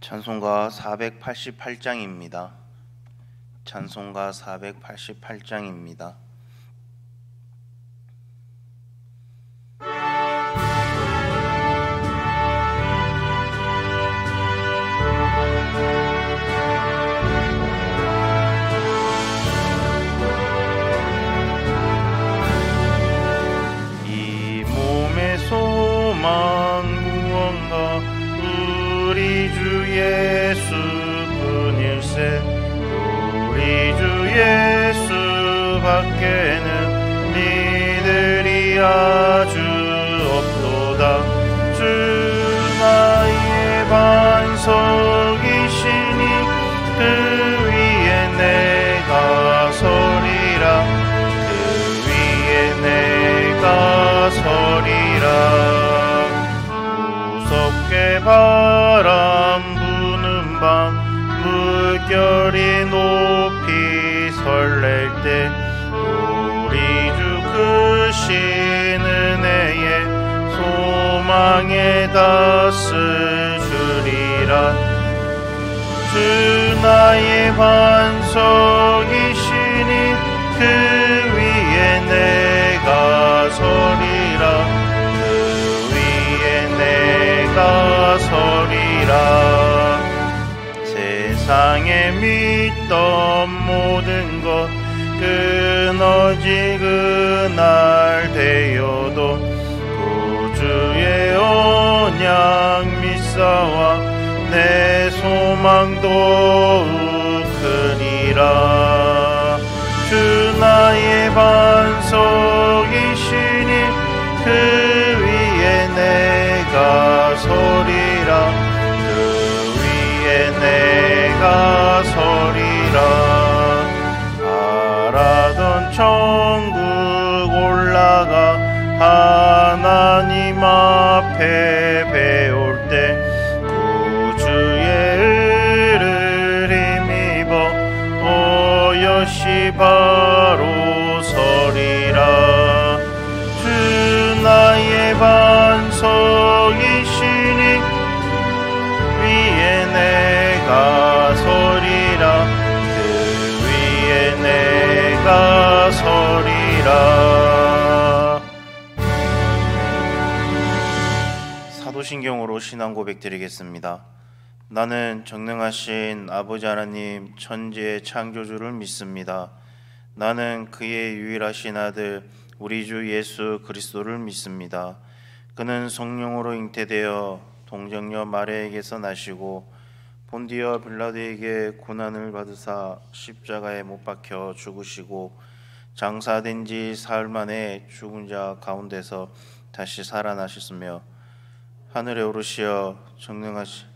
찬송가 488장입니다. 찬송가 488장입니다. 이 몸의 소망 무언가 우리 주 예수뿐일세. 우리 주 예수밖에는 니들이 아주 없도다. 주 나의 반석이시니 그 위에 내가 서리라. 그 위에 내가 서리라. 무섭게 바람 부는 밤 물결이 높이 설렐 때 우리 주 크신 은혜에 소망에 닿았을 주리라. 주 나의 반석이시니 그 위에 내가 서리라. 그 위에 내가 서리라. 세상에 믿던 모든 것 끊어질 그날 되어도 구주의 언약 믿사와 내 소망 더욱 크리라. 주 나의 반석이시니 그 위에 내가 서리라. 내가 서리라. 바라던 천국 올라가 하나님 앞에 배울 때 구주의 의를 힘입어 오롯이 바로 서리라. 주 나의 반석이시니 위에 내가 서리라. 그 위에 내가 서리라. 사도신경으로 신앙 고백 드리겠습니다. 나는 전능하신 아버지 하나님 천지의 창조주를 믿습니다. 나는 그의 유일하신 아들 우리 주 예수 그리스도를 믿습니다. 그는 성령으로 잉태되어 동정녀 마리아에게서 나시고 본디어 빌라도에게 고난을 받으사 십자가에 못 박혀 죽으시고 장사된 지 사흘 만에 죽은 자 가운데서 다시 살아나셨으며 하늘에 오르시어 전능하신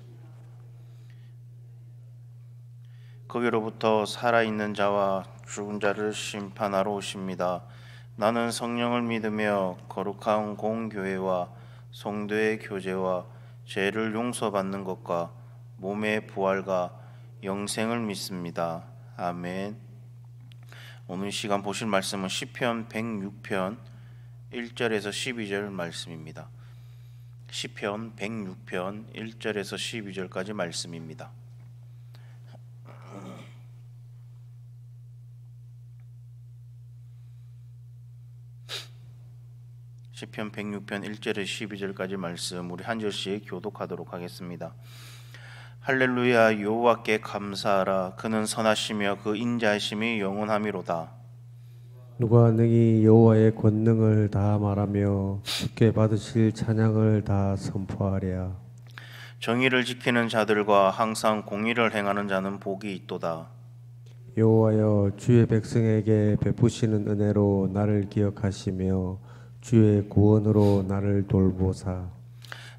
거기로부터 살아있는 자와 죽은 자를 심판하러 오십니다. 나는 성령을 믿으며 거룩한 공교회와 성도의 교제와 죄를 용서받는 것과 몸의 부활과 영생을 믿습니다. 아멘. 오늘 시간 보실 말씀은 시편 106편 1절에서 12절 말씀입니다. 시편 106편 1절에서 12절까지 말씀입니다. 시편 106편 1절에서 12절까지 말씀 우리 한 절씩 교독하도록 하겠습니다. 할렐루야. 여호와께 감사하라. 그는 선하시며 그 인자하심이 영원하미로다. 누가 능히 여호와의 권능을 다 말하며 주께 받으실 찬양을 다 선포하랴. 정의를 지키는 자들과 항상 공의를 행하는 자는 복이 있도다. 여호와여, 주의 백성에게 베푸시는 은혜로 나를 기억하시며 주의 구원으로 나를 돌보사.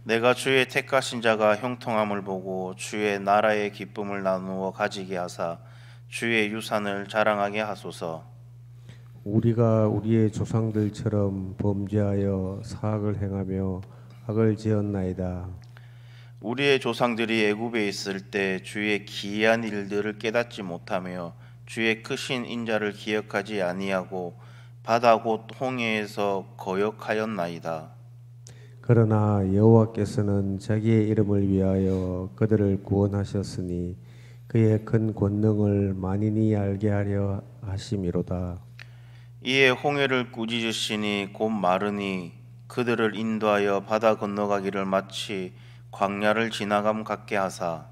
내가 주의 택하신 자가 형통함을 보고 주의 나라의 기쁨을 나누어 가지게 하사 주의 유산을 자랑하게 하소서. 우리가 우리의 조상들처럼 범죄하여 사악을 행하며 악을 지었나이다. 우리의 조상들이 애굽에 있을 때 주의 기이한 일들을 깨닫지 못하며 주의 크신 인자를 기억하지 아니하고 바다 곧 홍해에서 거역하였나이다. 그러나 여호와께서는 자기의 이름을 위하여 그들을 구원하셨으니 그의 큰 권능을 만인이 알게 하려 하심이로다. 이에 홍해를 꾸짖으시니 곧 마르니 그들을 인도하여 바다 건너가기를 마치 광야를 지나감 같게 하사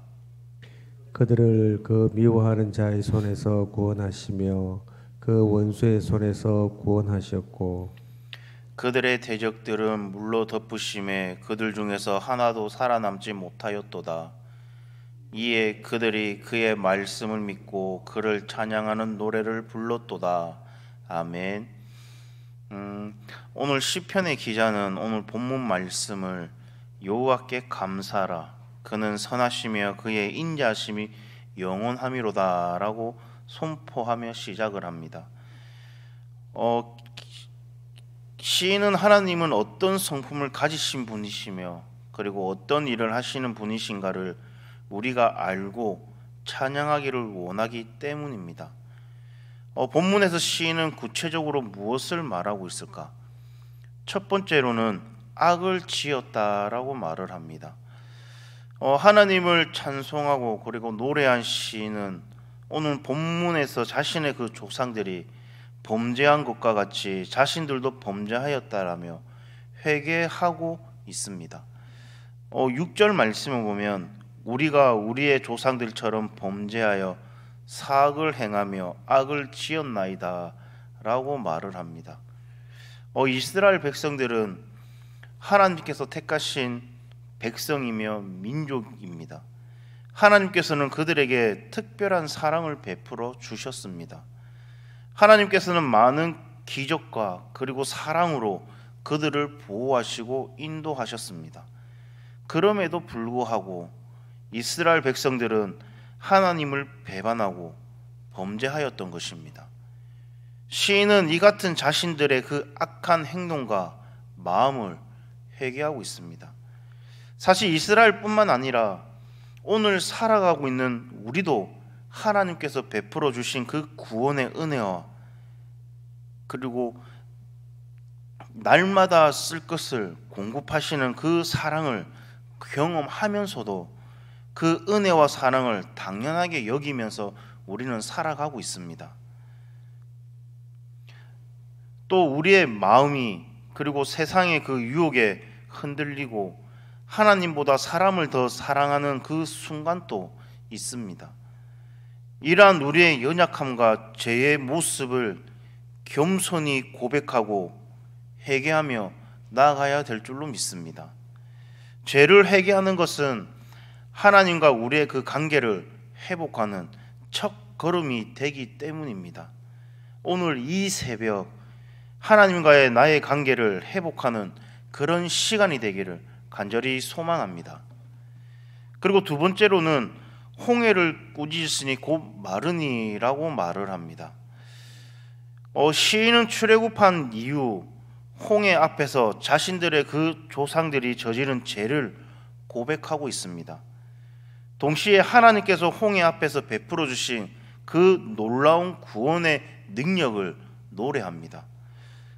그들을 그 미워하는 자의 손에서 구원하시며 그 원수의 손에서 구원하셨고 그들의 대적들은 물로 덮으심에 그들 중에서 하나도 살아남지 못하였도다. 이에 그들이 그의 말씀을 믿고 그를 찬양하는 노래를 불렀도다. 아멘. 오늘 시편의 기자는 오늘 본문 말씀을 여호와께 감사하라 그는 선하시며 그의 인자하심이 영원함이로다 라고 선포하며 시작을 합니다. 시인은 하나님은 어떤 성품을 가지신 분이시며 그리고 어떤 일을 하시는 분이신가를 우리가 알고 찬양하기를 원하기 때문입니다. 본문에서 시인은 구체적으로 무엇을 말하고 있을까? 첫 번째로는 악을 지었다라고 말을 합니다. 하나님을 찬송하고 그리고 노래한 시인은 오늘 본문에서 자신의 그 조상들이 범죄한 것과 같이 자신들도 범죄하였다라며 회개하고 있습니다. 6절 말씀을 보면 우리가 우리의 조상들처럼 범죄하여 사악을 행하며 악을 지었나이다 라고 말을 합니다. 이스라엘 백성들은 하나님께서 택하신 백성이며 민족입니다. 하나님께서는 그들에게 특별한 사랑을 베풀어 주셨습니다. 하나님께서는 많은 기적과 그리고 사랑으로 그들을 보호하시고 인도하셨습니다. 그럼에도 불구하고 이스라엘 백성들은 하나님을 배반하고 범죄하였던 것입니다. 시인은 이 같은 자신들의 그 악한 행동과 마음을 회개하고 있습니다. 사실 이스라엘뿐만 아니라 오늘 살아가고 있는 우리도 하나님께서 베풀어 주신 그 구원의 은혜와 그리고 날마다 쓸 것을 공급하시는 그 사랑을 경험하면서도 그 은혜와 사랑을 당연하게 여기면서 우리는 살아가고 있습니다. 또 우리의 마음이 그리고 세상의 그 유혹에 흔들리고 하나님보다 사람을 더 사랑하는 그 순간도 있습니다. 이러한 우리의 연약함과 죄의 모습을 겸손히 고백하고 회개하며 나아가야 될 줄로 믿습니다. 죄를 회개하는 것은 하나님과 우리의 그 관계를 회복하는 첫 걸음이 되기 때문입니다. 오늘 이 새벽 하나님과의 나의 관계를 회복하는 그런 시간이 되기를 간절히 소망합니다. 그리고 두 번째로는 홍해를 꾸짖으니 곧 마르니라고 말을 합니다. 시인은 출애굽한 이후 홍해 앞에서 자신들의 그 조상들이 저지른 죄를 고백하고 있습니다. 동시에 하나님께서 홍해 앞에서 베풀어 주신 그 놀라운 구원의 능력을 노래합니다.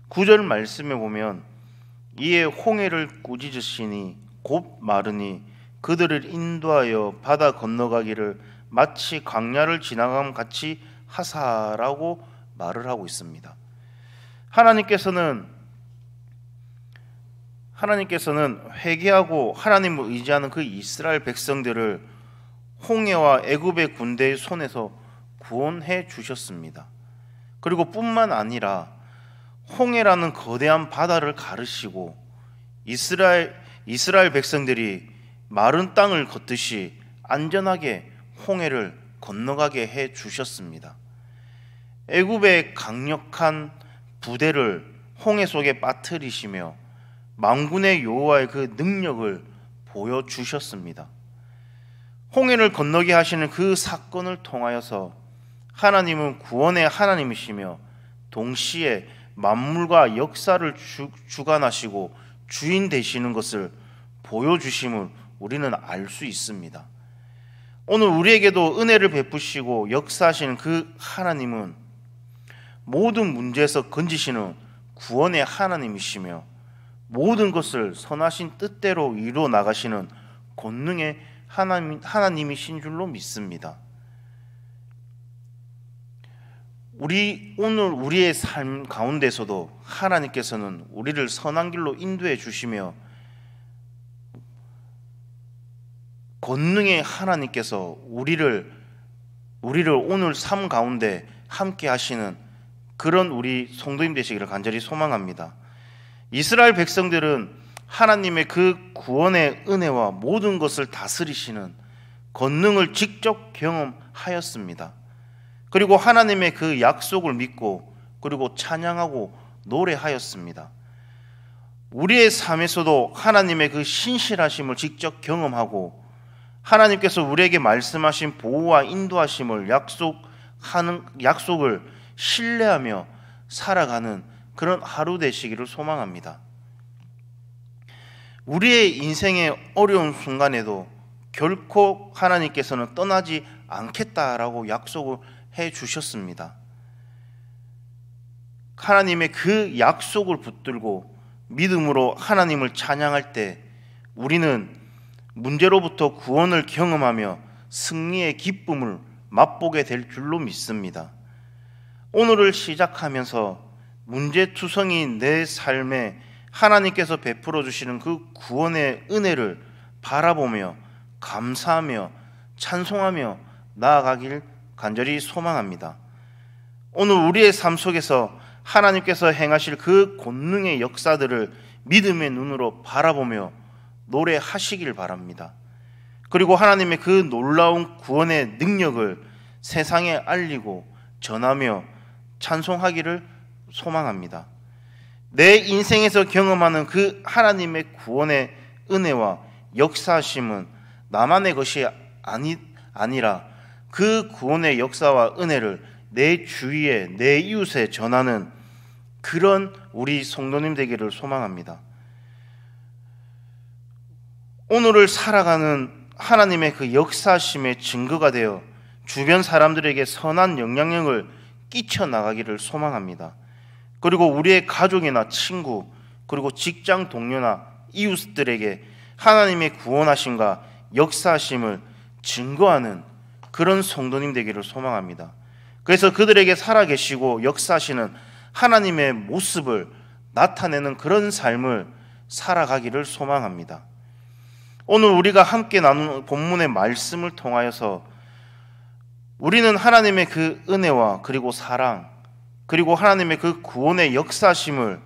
9절 말씀에 보면 이에 홍해를 꾸짖으시니 곧 마르니 그들을 인도하여 바다 건너가기를 마치 광야를 지나감 같이 하사라고 말을 하고 있습니다. 하나님께서는 회개하고 하나님을 의지하는 그 이스라엘 백성들을 홍해와 애굽의 군대의 손에서 구원해 주셨습니다. 그리고 뿐만 아니라 홍해라는 거대한 바다를 가르시고 이스라엘 백성들이 마른 땅을 걷듯이 안전하게 홍해를 건너가게 해 주셨습니다. 애굽의 강력한 부대를 홍해 속에 빠뜨리시며 만군의 여호와의 그 능력을 보여주셨습니다. 홍해를 건너게 하시는 그 사건을 통하여서 하나님은 구원의 하나님이시며 동시에 만물과 역사를 주관하시고 주인 되시는 것을 보여주심을 우리는 알 수 있습니다. 오늘 우리에게도 은혜를 베푸시고 역사하시는 그 하나님은 모든 문제에서 건지시는 구원의 하나님이시며 모든 것을 선하신 뜻대로 이루어 나가시는 권능의 하나님이신 줄로 믿습니다. 오늘 우리의 삶 가운데서도 하나님께서는 우리를 선한 길로 인도해 주시며 권능의 하나님께서 우리를 오늘 삶 가운데 함께 하시는 그런 우리 성도님 되시기를 간절히 소망합니다. 이스라엘 백성들은 하나님의 그 구원의 은혜와 모든 것을 다스리시는 권능을 직접 경험하였습니다. 그리고 하나님의 그 약속을 믿고 그리고 찬양하고 노래하였습니다. 우리의 삶에서도 하나님의 그 신실하심을 직접 경험하고 하나님께서 우리에게 말씀하신 보호와 인도하심을 약속을 신뢰하며 살아가는 그런 하루 되시기를 소망합니다. 우리의 인생의 어려운 순간에도 결코 하나님께서는 떠나지 않겠다라고 약속을 해 주셨습니다. 하나님의 그 약속을 붙들고 믿음으로 하나님을 찬양할 때 우리는 문제로부터 구원을 경험하며 승리의 기쁨을 맛보게 될 줄로 믿습니다. 오늘을 시작하면서 문제투성인 내 삶에 하나님께서 베풀어 주시는 그 구원의 은혜를 바라보며 감사하며 찬송하며 나아가길 간절히 소망합니다. 오늘 우리의 삶 속에서 하나님께서 행하실 그 권능의 역사들을 믿음의 눈으로 바라보며 노래하시길 바랍니다. 그리고 하나님의 그 놀라운 구원의 능력을 세상에 알리고 전하며 찬송하기를 소망합니다. 내 인생에서 경험하는 그 하나님의 구원의 은혜와 역사하심은 나만의 것이 아니라 그 구원의 역사와 은혜를 내 주위에 내 이웃에 전하는 그런 우리 성도님 되기를 소망합니다. 오늘을 살아가는 하나님의 그 역사심의 증거가 되어 주변 사람들에게 선한 영향력을 끼쳐 나가기를 소망합니다. 그리고 우리의 가족이나 친구 그리고 직장 동료나 이웃들에게 하나님의 구원하심과 역사하심을 증거하는 그런 성도님 되기를 소망합니다. 그래서 그들에게 살아계시고 역사하시는 하나님의 모습을 나타내는 그런 삶을 살아가기를 소망합니다. 오늘 우리가 함께 나누는 본문의 말씀을 통하여서 우리는 하나님의 그 은혜와 그리고 사랑 그리고 하나님의 그 구원의 역사심을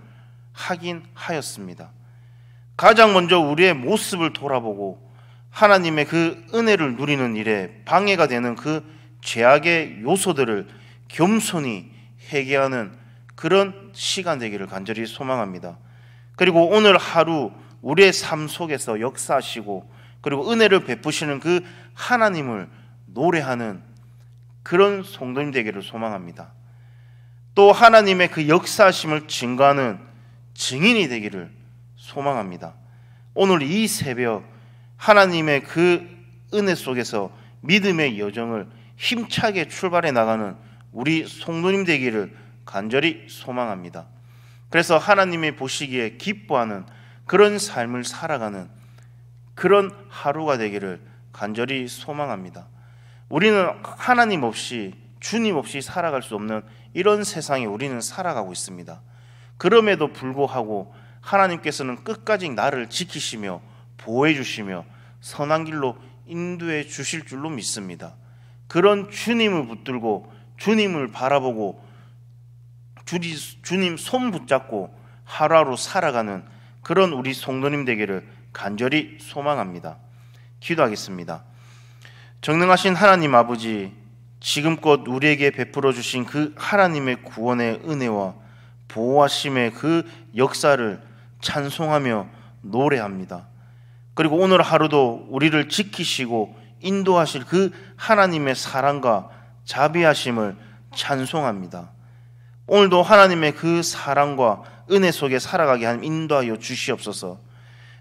확인하였습니다. 가장 먼저 우리의 모습을 돌아보고 하나님의 그 은혜를 누리는 일에 방해가 되는 그 죄악의 요소들을 겸손히 회개하는 그런 시간 되기를 간절히 소망합니다. 그리고 오늘 하루 우리의 삶 속에서 역사하시고 그리고 은혜를 베푸시는 그 하나님을 노래하는 그런 성도님 되기를 소망합니다. 또 하나님의 그 역사하심을 증거하는 증인이 되기를 소망합니다. 오늘 이 새벽 하나님의 그 은혜 속에서 믿음의 여정을 힘차게 출발해 나가는 우리 성도님 되기를 간절히 소망합니다. 그래서 하나님이 보시기에 기뻐하는 그런 삶을 살아가는 그런 하루가 되기를 간절히 소망합니다. 우리는 하나님 없이 주님 없이 살아갈 수 없는 이런 세상에 우리는 살아가고 있습니다. 그럼에도 불구하고 하나님께서는 끝까지 나를 지키시며 보호해 주시며 선한 길로 인도해 주실 줄로 믿습니다. 그런 주님을 붙들고 주님을 바라보고 주님 손 붙잡고 하루하루 살아가는 그런 우리 성도님 되기를 간절히 소망합니다. 기도하겠습니다. 전능하신 하나님 아버지, 지금껏 우리에게 베풀어 주신 그 하나님의 구원의 은혜와 보호하심의 그 역사를 찬송하며 노래합니다. 그리고 오늘 하루도 우리를 지키시고 인도하실 그 하나님의 사랑과 자비하심을 찬송합니다. 오늘도 하나님의 그 사랑과 은혜 속에 살아가게 하나님 인도하여 주시옵소서.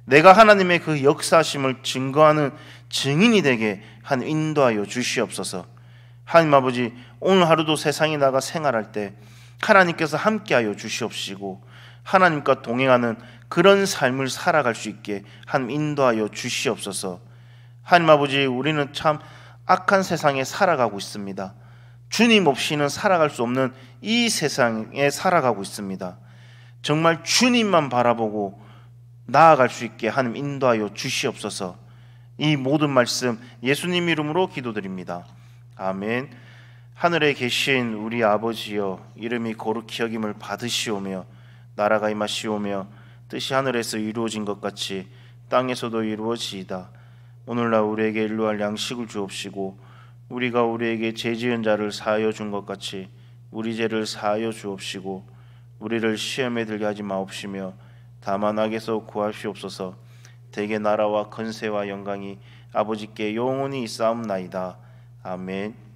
내가 하나님의 그 역사하심을 증거하는 증인이 되게 하나님 인도하여 주시옵소서. 하나님 아버지, 오늘 하루도 세상에 나가 생활할 때 하나님께서 함께하여 주시옵시고 하나님과 동행하는 그런 삶을 살아갈 수 있게 하나님 인도하여 주시옵소서. 하나님 아버지, 우리는 참 악한 세상에 살아가고 있습니다. 주님 없이는 살아갈 수 없는 이 세상에 살아가고 있습니다. 정말 주님만 바라보고 나아갈 수 있게 하나님 인도하여 주시옵소서. 이 모든 말씀 예수님 이름으로 기도드립니다. 아멘. 하늘에 계신 우리 아버지여, 이름이 거룩히 여김을 받으시오며 나라가 임하시오며 뜻이 하늘에서 이루어진 것 같이 땅에서도 이루어지이다. 오늘날 우리에게 일용할 양식을 주옵시고 우리가 우리에게 죄 지은 자를 사하여 준 것 같이 우리 죄를 사하여 주옵시고 우리를 시험에 들게 하지 마옵시며 다만 악에서 구하시옵소서. 대개 나라와 권세와 영광이 아버지께 영원히 있사옵나이다. 아멘.